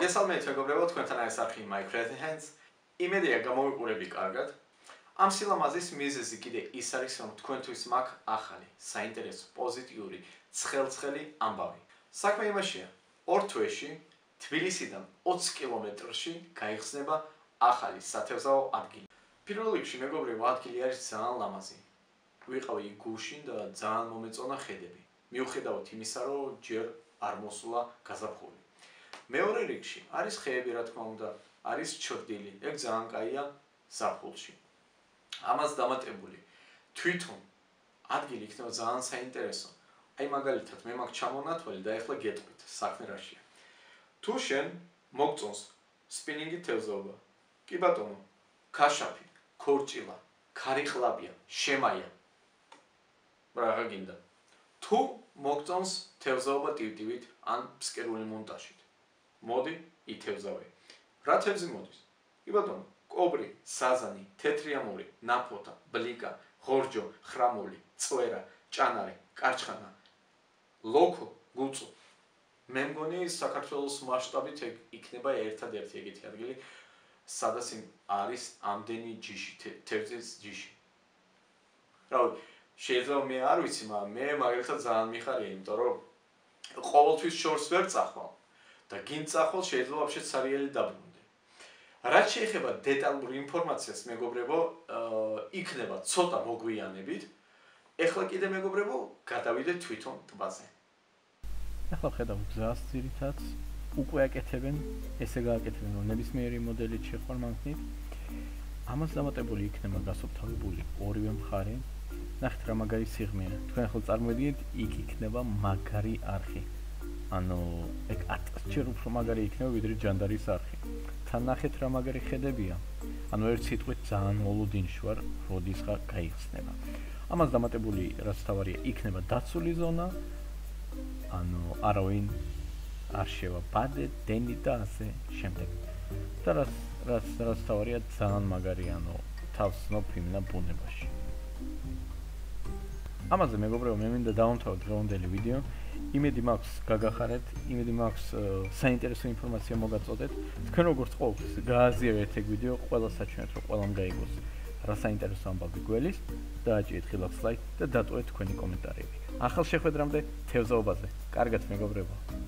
მოგესალმებით მეგობრებო, თქვენთან არის ახალი mycrazyhands. იმედია გამოვიყურები კარგად. ამ სილამაზის მიზეზი კიდე ის არის, რომ თქვენთვის მაქვს ახალი, საინტერესო, პოზიტიური, ცხელცხელი ამბავი. საქმე იმაშია, თვეში, თბილისიდან 20 კილომეტრში გაიხსნება ახალი სათევზაო ადგილი. პირველ რიგში მეგობრებო, ადგილი არის ძალიან ლამაზი. ვიყავი იქ გუშინ და ძალიან მომეწონა ხედები. მიუხედავად იმისა, რომ ჯერ არ მოსულა გაზაფხული. მეორე რიგში არის ხეები, რა თქმა უნდა, არის ჩრდილი, ეგ ძალიან კაია ზაფხულში. ამას დამატებული, თვითონ ადგილი იქნება ძალიან საინტერესო. აი მაგალითად, მე მაქვს ჩამონათვალი და ეხლა გეტყვით, საქმე რაშია. თუ შენ მოგწონს სპინინგი თევზაობა, კი ბატონო, ქაშაფი, ქორჭილა, ქარიყლაბია, შემაია. რა გინდა? თუ მოგწონს თევზაობა ტივტივით ან ფსკერული მონტაჟით. მოდი, ითევზავე. რა თევზი მოდის? კი ბატონო, კობრი, საზანი, თეთრიამური, ნაფოთა, ბლიკა, ღორჯო, ხრამული, წვერა, ჭანარი, კარჩხანა, ლოქო, გუწუ. მე მგონი საქართველოს მასშტაბით იქნება ერთადერთი ეგეთი ადგილი, სადაც არის ამდენი ჯიში, თევზის ჯიში. რავი, შეიძლება მე არ ვიცი, მაგრამ მე მაგალითად ძალიან მიხარია, იმიტომ რომ ყოველთვის შორს ვერ წახვალ. და გინდა წახვალ შეიძლება ვაფშე სარიელი დაბრუნდე. რაც შეეხება დეტალურ ინფორმაციას, მეგობრებო, იქნება ცოტა მოგვიანებით. ეხლა კიდე მეგობრებო, გადავიდეთ თვითონ ტბაზე. ახლა ხედავ გზას ძირითადად უკვე აკეთებენ, ესე გააკეთებენ, რომ ნებისმიერი მოდელით შეხვარმანქნით. ამას დამატებული იქნება გასუფთავებული ორივე მხარე. ნახეთ რა მაგარი სიღრმეა. თქვენ ახლა წარმოიდგინეთ, იქ იქნება მაგარი არხი. ანუ ეგ 10-ჯერ უფრო მაგარი იქნება ვიდრე ჯანდარის არხი. თან ნახეთ რა მაგარი ხედებია. ანუ ერთ სიტყვით ძალიან მოლოდინში ვარ, როდისღა გაიხსნება. ამას დამატებული რაც თავარია, იქნება დაცული ზონა. ანუ არავინ არ შევა ბადე, დენი და ასე შემდეგ. და რაც თავარია ძალიან მაგარი, ანუ თავს ვსნობ იმენა ბუნებაში. ამაზე მეგობრებო, მე მინდა დავამთავროთ დღევანდელი ვიდეო. იმედი მაქვს გაგახარეთ, იმედი მაქვს საინტერესო ინფორმაცია მოგაწოდეთ. თქვენ როგორც ყოველთვის გააზიარეთ ეგ ვიდეო, ყველა საჩვენეთ რომ ყველამ გაიგოს რა საინტერესო ამბავი გველის, დააჭირეთ ხილახს ლაიქ და დატოვეთ თქვენი კომენტარები. ახალ შეხვედრამდე თევზაობაზე. კარგად მეგობრებო.